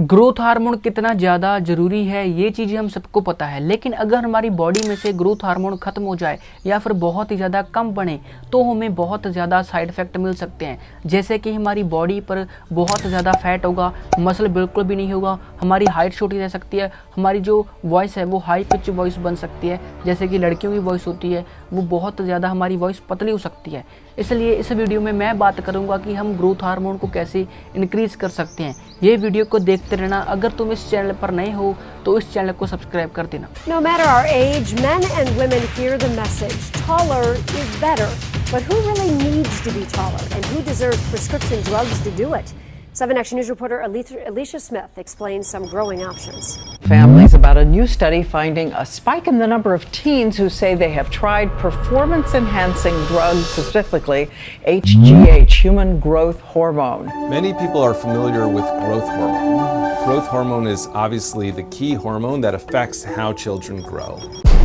Growth hormone कितना ज़्यादा ज़रूरी है ये चीज़ें हम सबको पता है, लेकिन अगर हमारी बॉडी में से ग्रोथ हार्मोन ख़त्म हो जाए या फिर बहुत ही ज़्यादा कम बने तो हमें बहुत ज़्यादा साइड इफ़ेक्ट मिल सकते हैं। जैसे कि हमारी बॉडी पर बहुत ज़्यादा फैट होगा, मसल बिल्कुल भी नहीं होगा, हमारी हाइट छोटी रह सकती है, हमारी जो वॉइस है वो हाई पिच वॉइस बन सकती है, जैसे कि लड़कियों की वॉइस होती है वो बहुत ज़्यादा हमारी वॉइस पतली हो सकती है। इसलिए इस वीडियो में मैं बात करूँगा कि हम ग्रोथ हार्मोन को कैसे इंक्रीज़ कर सकते हैं। ये वीडियो को देखते रहना। अगर तुम इस चैनल पर नए हो तो इस चैनल को सब्सक्राइब कर देना। No matter our age, men and women hear the message, taller is better. But who really needs to be taller and who deserves prescription drugs to do it? 7 Action News reporter Alicia Smith explains some growing options. Families about a new study finding a spike in the number of teens who say they have tried performance-enhancing drugs, specifically HGH, human growth hormone. Many people are familiar with growth hormone. Growth hormone is obviously the key hormone that affects how children grow.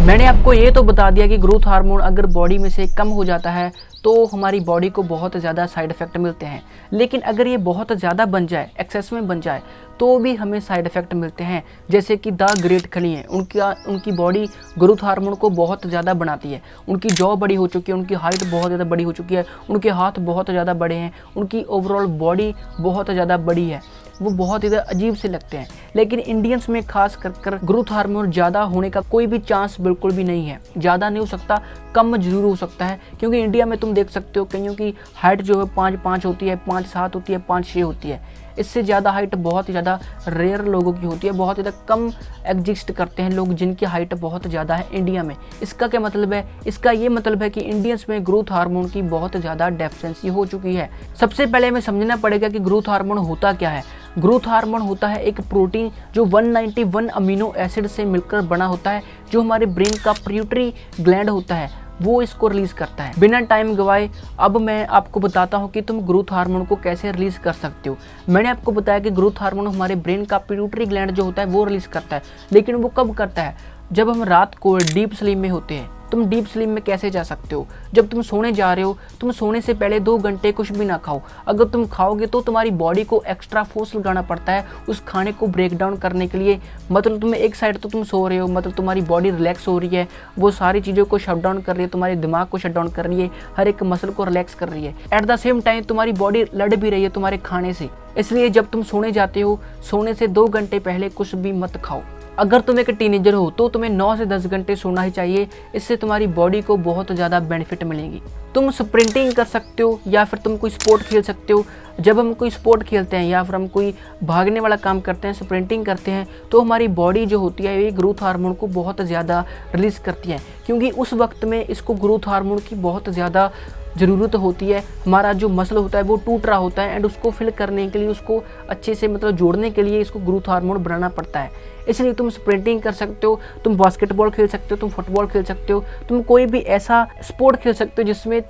मैंने आपको ये तो बता दिया कि growth hormone अगर body में से कम हो जाता है तो हमारी बॉडी को बहुत ज़्यादा साइड इफ़ेक्ट मिलते हैं, लेकिन अगर ये बहुत ज़्यादा बन जाए, एक्सेस में बन जाए तो भी हमें साइड इफ़ेक्ट मिलते हैं। जैसे कि द ग्रेट खली हैं, उनकी बॉडी ग्रोथ हार्मोन को बहुत ज़्यादा बनाती है, उनकी जॉ बड़ी हो चुकी है, उनकी हाइट बहुत ज़्यादा बड़ी हो चुकी है, उनके हाथ बहुत ज़्यादा बड़े हैं, उनकी ओवरऑल बॉडी बहुत ज़्यादा बड़ी है, वो बहुत ही अजीब से लगते हैं। लेकिन इंडियंस में खास कर ग्रोथ हार्मोन ज़्यादा होने का कोई भी चांस बिल्कुल भी नहीं है। ज़्यादा नहीं हो सकता, कम जरूर हो सकता है, क्योंकि इंडिया में तुम देख सकते हो कईयों की हाइट जो है 5'5" होती है, 5'7" होती है, 5'6" होती है। इससे ज़्यादा हाइट बहुत ही ज़्यादा रेयर लोगों की होती है, बहुत ज़्यादा कम एग्जिस्ट करते हैं लोग जिनकी हाइट बहुत ज़्यादा है इंडिया में। इसका क्या मतलब है? इसका ये मतलब है कि इंडियंस में ग्रोथ हार्मोन की बहुत ज़्यादा डेफिशिएंसी हो चुकी है। सबसे पहले हमें समझना पड़ेगा कि ग्रोथ हार्मोन होता क्या है। ग्रोथ हार्मोन होता है एक प्रोटीन जो 191 अमीनो एसिड से मिलकर बना होता है, जो हमारे ब्रेन का पिट्यूटरी ग्लैंड होता है वो इसको रिलीज करता है। बिना टाइम गवाए अब मैं आपको बताता हूँ कि तुम ग्रोथ हार्मोन को कैसे रिलीज कर सकते हो। मैंने आपको बताया कि ग्रोथ हार्मोन हमारे ब्रेन का पिट्यूटरी ग्लैंड जो होता है वो रिलीज करता है, लेकिन वो कब करता है? जब हम रात को डीप स्लीप में होते हैं। तुम डीप स्लीप में कैसे जा सकते हो? जब तुम सोने जा रहे हो, तुम सोने से पहले 2 घंटे कुछ भी ना खाओ। अगर तुम खाओगे तो तुम्हारी बॉडी को एक्स्ट्रा फोर्स लगाना पड़ता है उस खाने को ब्रेक डाउन करने के लिए। मतलब तुम्हें एक साइड तो तुम सो रहे हो, मतलब तुम्हारी बॉडी रिलैक्स हो रही है, वो सारी चीज़ों को शट डाउन कर रही है, तुम्हारे दिमाग को शट डाउन कर रही है, हर एक मसल को रिलैक्स कर रही है। एट द सेम टाइम तुम्हारी बॉडी लड़ भी रही है तुम्हारे खाने से। इसलिए जब तुम सोने जाते हो, सोने से 2 घंटे पहले कुछ भी मत खाओ। अगर तुम एक टीनेजर हो तो तुम्हें 9 से 10 घंटे सोना ही चाहिए। इससे तुम्हारी बॉडी को बहुत ज़्यादा बेनिफिट मिलेगी। तुम स्प्रिंटिंग कर सकते हो या फिर तुम कोई स्पोर्ट खेल सकते हो। जब हम कोई स्पोर्ट खेलते हैं या फिर हम कोई भागने वाला काम करते हैं, स्प्रिंटिंग करते हैं, तो हमारी बॉडी जो होती है ये ग्रोथ हार्मोन को बहुत ज़्यादा रिलीज़ करती है, क्योंकि उस वक्त में इसको ग्रोथ हार्मोन की बहुत ज़्यादा ज़रूरत होती है। हमारा जो मसल होता है वो टूट रहा होता है एंड उसको फिल करने के लिए, उसको अच्छे से मतलब जोड़ने के लिए इसको ग्रोथ हार्मोन बनाना पड़ता है। इसलिए तुम स्प्रिंटिंग कर सकते हो, तुम बास्केटबॉल खेल सकते हो, तुम फुटबॉल खेल सकते हो, तुम कोई भी ऐसा स्पोर्ट खेल सकते हो जिसमें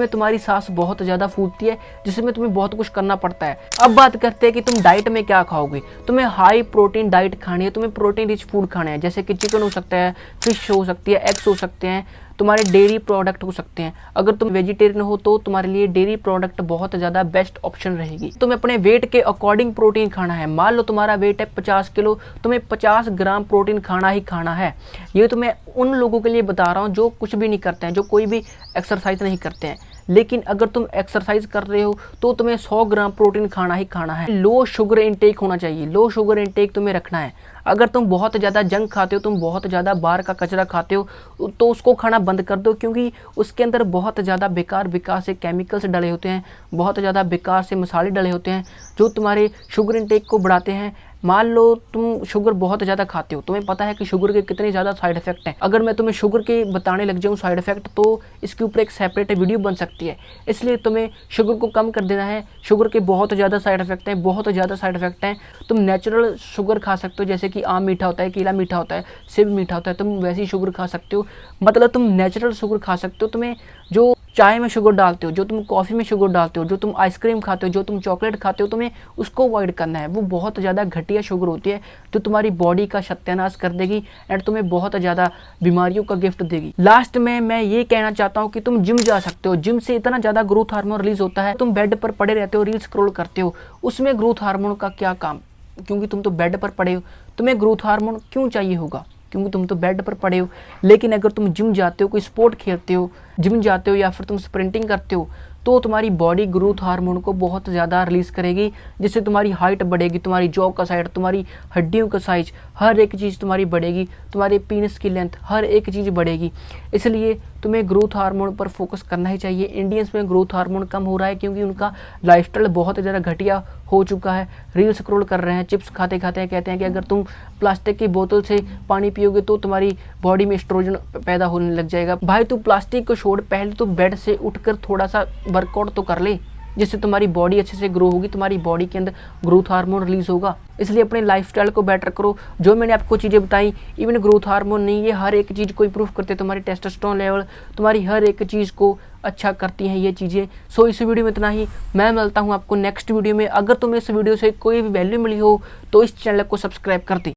तुम्हारी सांस बहुत ज़्यादा फूलती है, जिसमें तुम्हें बहुत कुछ करना पड़ता है। अब बात करते हैं कि तुम डाइट में क्या खाओगे। तुम्हें हाई प्रोटीन डाइट खानी है, तुम्हें प्रोटीन रिच फूड खाना है, जैसे कि चिकन हो सकता है, फिश हो सकती है, एग्स हो सकते हैं, तुम्हारे डेयरी प्रोडक्ट हो सकते हैं। अगर तुम वेजिटेरियन हो तो तुम्हारे लिए डेयरी प्रोडक्ट बहुत ज़्यादा बेस्ट ऑप्शन रहेगी। तुम्हें अपने वेट के अकॉर्डिंग प्रोटीन खाना है। मान लो तुम्हारा वेट है 50 किलो, तुम्हें 50 ग्राम प्रोटीन खाना ही खाना है। ये तो मैं उन लोगों के लिए बता रहा हूँ जो कुछ भी नहीं करते हैं, जो कोई भी एक्सरसाइज नहीं करते हैं। लेकिन अगर तुम एक्सरसाइज कर रहे हो तो तुम्हें 100 ग्राम प्रोटीन खाना ही खाना है। लो शुगर इंटेक होना चाहिए, लो शुगर इंटेक तुम्हें रखना है। अगर तुम बहुत ज़्यादा जंक खाते हो, तुम बहुत ज़्यादा बाहर का कचरा खाते हो, तो उसको खाना बंद कर दो, क्योंकि उसके अंदर बहुत ज़्यादा बेकार से केमिकल्स डले होते हैं, बहुत ज़्यादा बेकार से मसाले डले होते हैं जो तुम्हारे शुगर इंटेक को बढ़ाते हैं। मान लो तुम शुगर बहुत ज़्यादा खाते हो, तुम्हें पता है कि शुगर के कितने ज़्यादा साइड इफ़ेक्ट हैं। अगर मैं तुम्हें शुगर के बताने लग जाऊँ साइड इफ़ेक्ट तो इसके ऊपर एक सेपरेट वीडियो बन सकती है। इसलिए तुम्हें शुगर को कम कर देना है। शुगर के बहुत ज़्यादा साइड इफ़ेक्ट हैं, बहुत ज़्यादा साइड इफ़ेक्ट हैं। तुम नेचुरल शुगर खा सकते हो, जैसे कि आम मीठा होता है, केला मीठा होता है, सेब मीठा होता है, तुम वैसी शुगर खा सकते हो। मतलब तुम नेचुरल शुगर खा सकते हो। तुम्हें जो चाय में शुगर डालते हो, जो तुम कॉफ़ी में शुगर डालते हो, जो तुम आइसक्रीम खाते हो, जो तुम चॉकलेट खाते हो, तुम्हें उसको अवॉइड करना है। वो बहुत ज़्यादा घटिया शुगर होती है जो तुम्हारी बॉडी का सत्यानाश कर देगी एंड तुम्हें बहुत ज़्यादा बीमारियों का गिफ्ट देगी। लास्ट में मैं ये कहना चाहता हूँ कि तुम जिम जा सकते हो। जिम से इतना ज़्यादा ग्रोथ हार्मोन रिलीज होता है। तुम बेड पर पड़े रहते हो, रील स्क्रॉल करते हो, उसमें ग्रोथ हार्मोन का क्या काम, क्योंकि तुम तो बेड पर पड़े हो। तुम्हें ग्रोथ हार्मोन क्यों चाहिए होगा, क्योंकि तुम तो बेड पर पड़े हो। लेकिन अगर तुम जिम जाते हो, कोई स्पोर्ट खेलते हो, जिम जाते हो या फिर तुम स्प्रिंटिंग करते हो, तो तुम्हारी बॉडी ग्रोथ हार्मोन को बहुत ज़्यादा रिलीज़ करेगी, जिससे तुम्हारी हाइट बढ़ेगी, तुम्हारी जॉ का साइज, तुम्हारी हड्डियों का साइज, हर एक चीज़ तुम्हारी बढ़ेगी, तुम्हारे पीनस की लेंथ, हर एक चीज़ बढ़ेगी। इसलिए तुम्हें ग्रोथ हार्मोन पर फोकस करना ही चाहिए। इंडियंस में ग्रोथ हार्मोन कम हो रहा है क्योंकि उनका लाइफस्टाइल बहुत ज़्यादा घटिया हो चुका है। रील स्क्रॉल कर रहे हैं, चिप्स खाते खाते कहते हैं कि अगर तुम प्लास्टिक की बोतल से पानी पियोगे तो तुम्हारी बॉडी में एस्ट्रोजन पैदा होने लग जाएगा। भाई तू प्लास्टिक को छोड़, पहले तो बेड से उठकर थोड़ा सा वर्कआउट तो कर ले, जिससे तुम्हारी बॉडी अच्छे से ग्रो होगी, तुम्हारी बॉडी के अंदर ग्रोथ हार्मोन रिलीज होगा। इसलिए अपने लाइफस्टाइल को बेटर करो। जो मैंने आपको चीज़ें बताई, इवन ग्रोथ हार्मोन नहीं, ये हर एक चीज़ को इंप्रूव करते हैं, तुम्हारी टेस्टोस्टेरोन लेवल, तुम्हारी हर एक चीज़ को अच्छा करती हैं ये चीज़ें। सो इस वीडियो में इतना ही। मैं मिलता हूँ आपको नेक्स्ट वीडियो में। अगर तुम्हें इस वीडियो से कोई भी वैल्यू मिली हो तो इस चैनल को सब्सक्राइब कर दे।